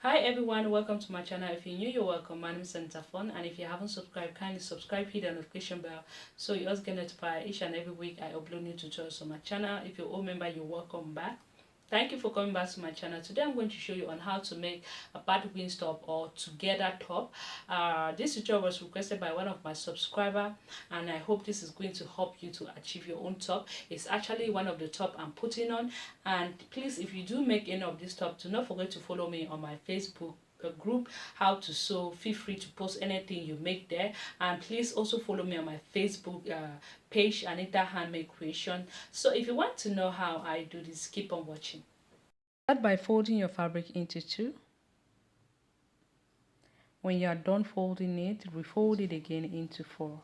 Hi everyone, welcome to my channel. If you're new, you're welcome. My name is Fun, and if you haven't subscribed, kindly subscribe, hit the notification bell so you also get notified each and every week I upload new tutorials on my channel. If you're old member, you're welcome back. Thank you for coming back to my channel. Today I'm going to show you on how to make a batwings top or together top. This tutorial was requested by one of my subscribers, and I hope this is going to help you to achieve your own top. It's actually one of the top I'm putting on, and please, if you do make any of this top, do not forget to follow me on my Facebook group how to sew. Feel free to post anything you make there, and please also follow me on my Facebook page, Anita Handmade Creation. So if you want to know how I do this, keep on watching. Start by folding your fabric into two. When you are done folding it, refold it again into four.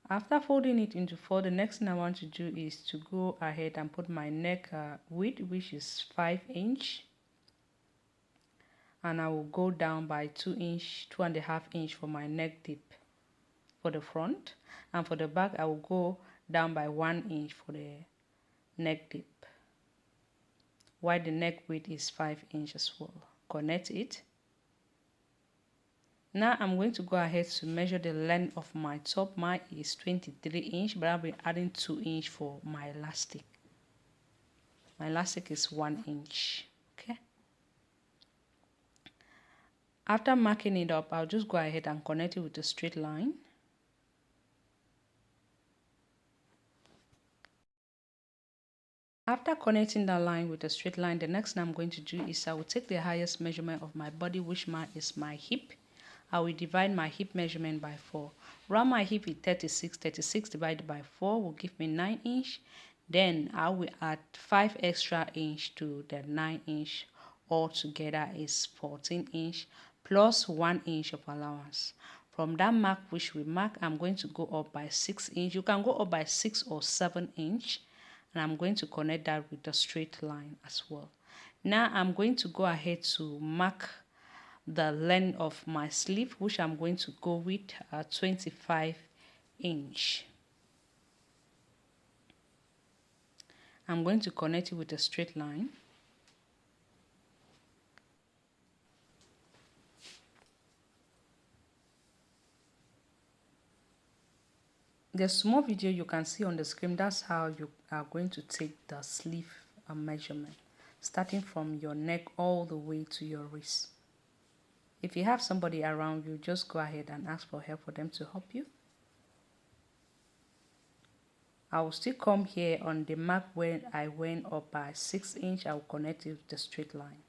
After folding it into four, the next thing I want to do is to go ahead and put my neck width, which is 5 inch, and I will go down by 2 inch, 2.5 inch for my neck dip for the front, and for the back I will go down by 1 inch for the neck dip, while the neck width is 5 inch as well. Connect it. Now I'm going to go ahead to measure the length of my top. Mine is 23 inch, but I'll be adding 2 inch for my elastic. My elastic is 1 inch. Okay. After marking it up, I'll just go ahead and connect it with a straight line. After connecting that line with a straight line, the next thing I'm going to do is I will take the highest measurement of my body, which is my hip. I will divide my hip measurement by 4. Round my hip is 36. 36 divided by 4 will give me 9 inch. Then I will add 5 extra inch to the 9 inch. Altogether is 14 inch plus 1 inch of allowance. From that mark which we mark, I'm going to go up by 6 inch. You can go up by 6 or 7 inch. And I'm going to connect that with a straight line as well. Now I'm going to go ahead to mark the length of my sleeve, which I'm going to go with 25 inch. I'm going to connect it with a straight line. The small video you can see on the screen, that's how you are going to take the sleeve measurement, starting from your neck all the way to your wrist. If you have somebody around you, just go ahead and ask for help for them to help you. I will still come here on the mark where I went up by 6 inch. I will connect it with the straight line.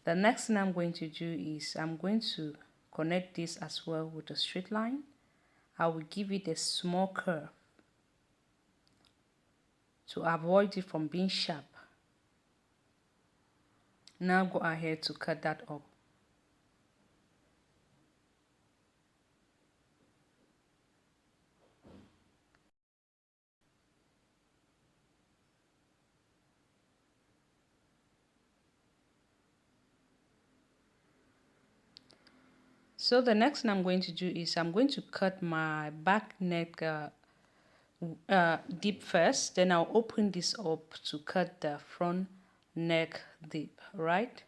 The next thing I'm going to do is I'm going to connect this as well with a straight line. I will give it a small curve to avoid it from being sharp. Now go ahead to cut that up. So the next thing I'm going to do is I'm going to cut my back neck dip first, then I'll open this up to cut the front neck dip, right?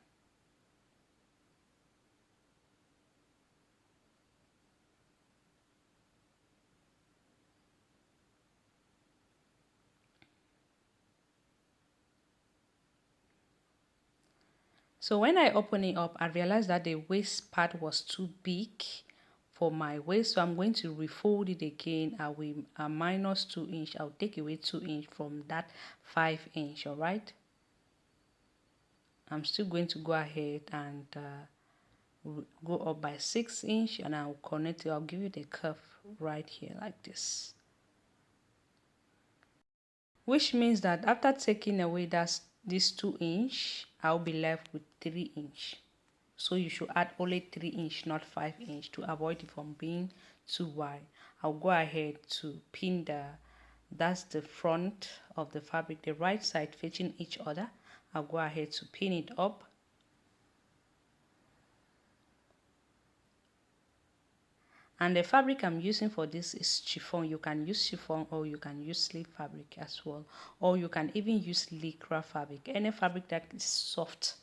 So when I open it up, I realized that the waist part was too big for my waist, so I'm going to refold it again. I will minus 2 inch. I'll take away 2 inch from that 5 inch. All right, I'm still going to go ahead and go up by 6 inch, and I'll connect it. I'll give you the curve right here like this, which means that after taking away this 2 inch, I'll be left with 3 inch. So you should add only 3 inch, not 5 inch, to avoid it from being too wide. I'll go ahead to pin that's the front of the fabric, the right side facing each other. I'll go ahead to pin it up. And the fabric I'm using for this is chiffon. You can use chiffon or you can use sleeve fabric as well, or you can even use lycra fabric. Any fabric that is soft,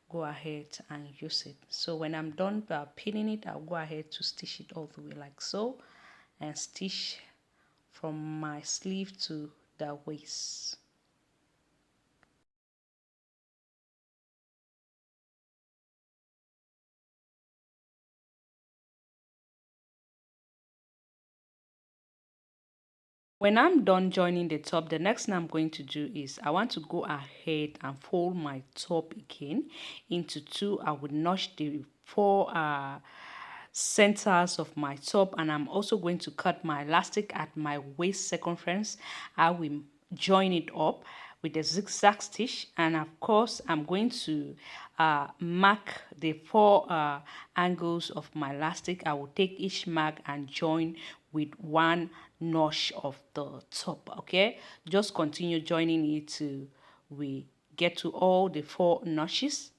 go ahead and use it. So when I'm done pinning it, I'll go ahead to stitch it all the way like so, and stitch from my sleeve to the waist. When I'm done joining the top, the next thing I'm going to do is I want to go ahead and fold my top again into two. I will notch the four centers of my top, and I'm also going to cut my elastic at my waist circumference. I will join it up with a zigzag stitch, and of course I'm going to mark the four angles of my elastic. I will take each mark and join with one notch of the top. Okay, just continue joining it till we get to all the four notches.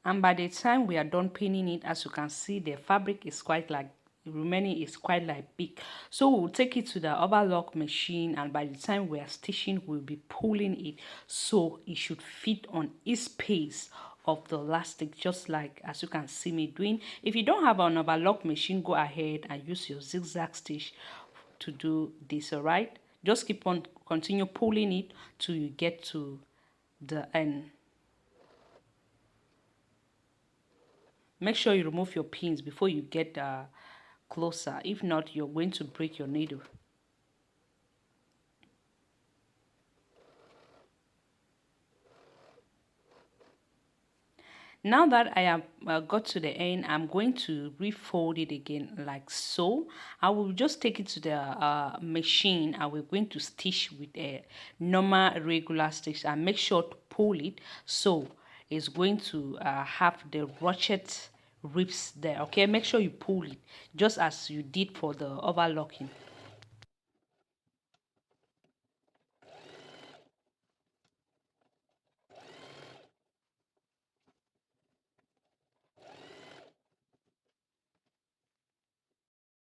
And by the time we are done pinning it, as you can see, the fabric is quite like remaining is quite like big. So we'll take it to the overlock machine, and by the time we are stitching, we'll be pulling it so it should fit on each space of the elastic, just like as you can see me doing. If you don't have an overlock machine, go ahead and use your zigzag stitch to do this. All right, just keep on continue pulling it till you get to the end. Make sure you remove your pins before you get closer. If not, you're going to break your needle. Now that I have got to the end, I'm going to refold it again like so. I will just take it to the machine, and we're going to stitch with a normal regular stitch, and make sure to pull it so it's going to have the ratchet ribs there. Okay, make sure you pull it just as you did for the overlocking.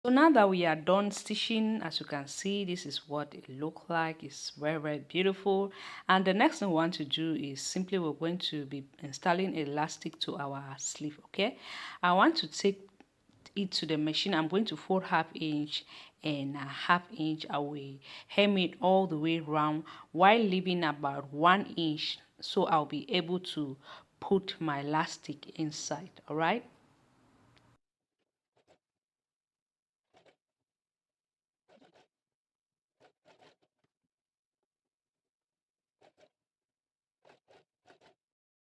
So now that we are done stitching, as you can see, this is what it looks like. It's very, very beautiful. And the next thing we want to do is simply we're going to be installing elastic to our sleeve. Okay, I want to take it to the machine. I'm going to fold ½ inch and ½ inch. I will hem it all the way around while leaving about 1 inch, so I'll be able to put my elastic inside. All right.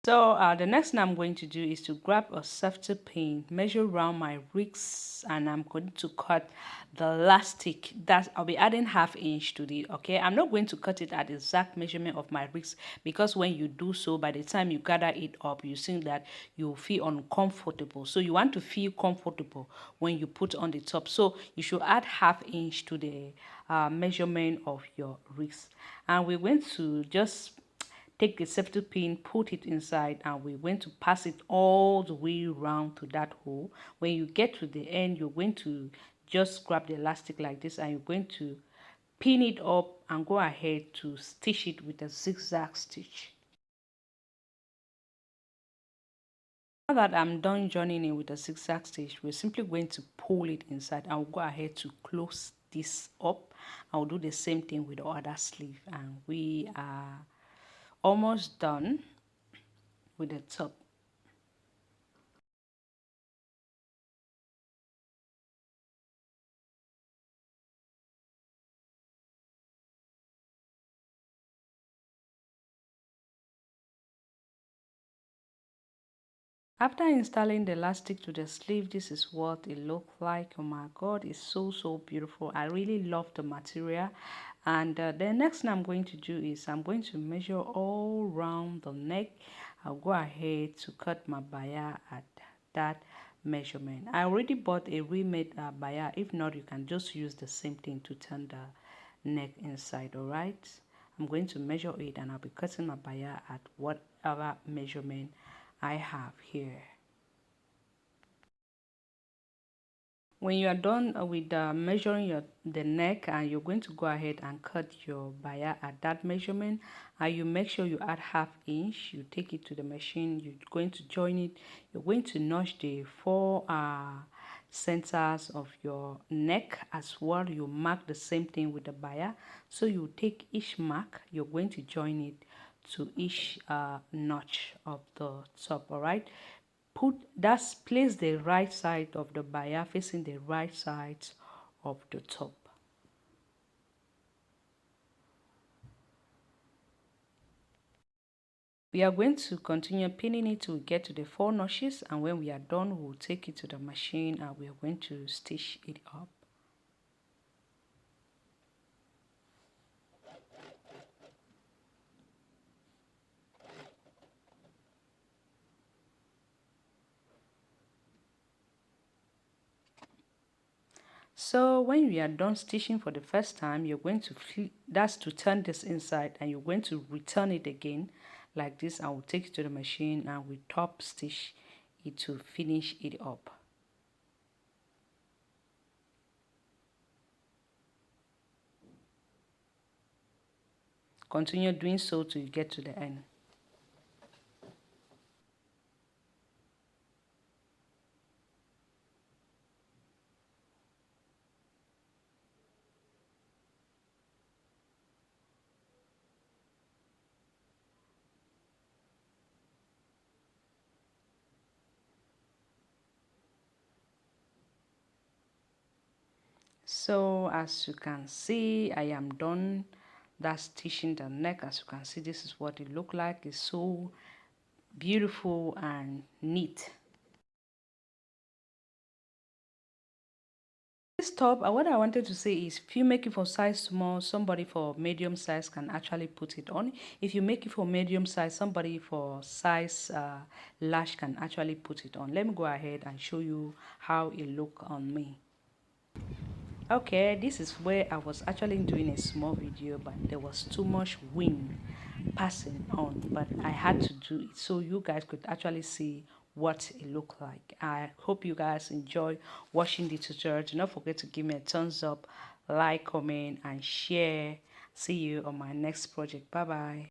So the next thing I'm going to do is to grab a safety pin, measure around my wrists, and I'm going to cut the elastic. That I'll be adding ½ inch to the. Okay, I'm not going to cut it at the exact measurement of my wrist, because when you do so, by the time you gather it up, you see that you feel uncomfortable. So you want to feel comfortable when you put on the top. So you should add ½ inch to the measurement of your wrist, and we're going to just take the safety pin, put it inside, and we're going to pass it all the way around to that hole. When you get to the end, you're going to just grab the elastic like this, and you're going to pin it up and go ahead to stitch it with a zigzag stitch. Now that I'm done joining it with a zigzag stitch, we're simply going to pull it inside. I'll go ahead to close this up. I'll do the same thing with the other sleeve, and we are almost done with the top. After installing the elastic to the sleeve, this is what it looked like. Oh my god, it's so beautiful. I really love the material. And the next thing I'm going to do is I'm going to measure all around the neck. I'll go ahead to cut my baya at that measurement. I already bought a remade baya. If not, you can just use the same thing to turn the neck inside. All right, I'm going to measure it, and I'll be cutting my baya at whatever measurement I have here. When you are done with measuring the neck, and you're going to go ahead and cut your baya at that measurement, and you make sure you add ½ inch. You take it to the machine, you're going to join it, you're going to notch the four centers of your neck as well. You mark the same thing with the baya, so you take each mark, you're going to join it to each notch of the top. All right, place the right side of the baya facing the right side of the top. We are going to continue pinning it till we get to the 4 notches, and when we are done, we'll take it to the machine and we are going to stitch it up. So when we are done stitching for the first time, you're going to flip, that's to turn this inside, and you're going to return it again like this, and we'll take it to the machine and we top stitch it to finish it up. Continue doing so till you get to the end. So as you can see, I am done. That's stitching the neck. As you can see, this is what it look like. It's so beautiful and neat. This top, what I wanted to say is, if you make it for size small, somebody for medium size can actually put it on. If you make it for medium size, somebody for size large can actually put it on. Let me go ahead and show you how it look on me. Okay, this is where I was actually doing a small video, but there was too much wind passing on, but I had to do it so you guys could actually see what it looked like. I hope you guys enjoy watching the tutorial. Do not forget to give me a thumbs up, like, comment, and share. See you on my next project. Bye bye.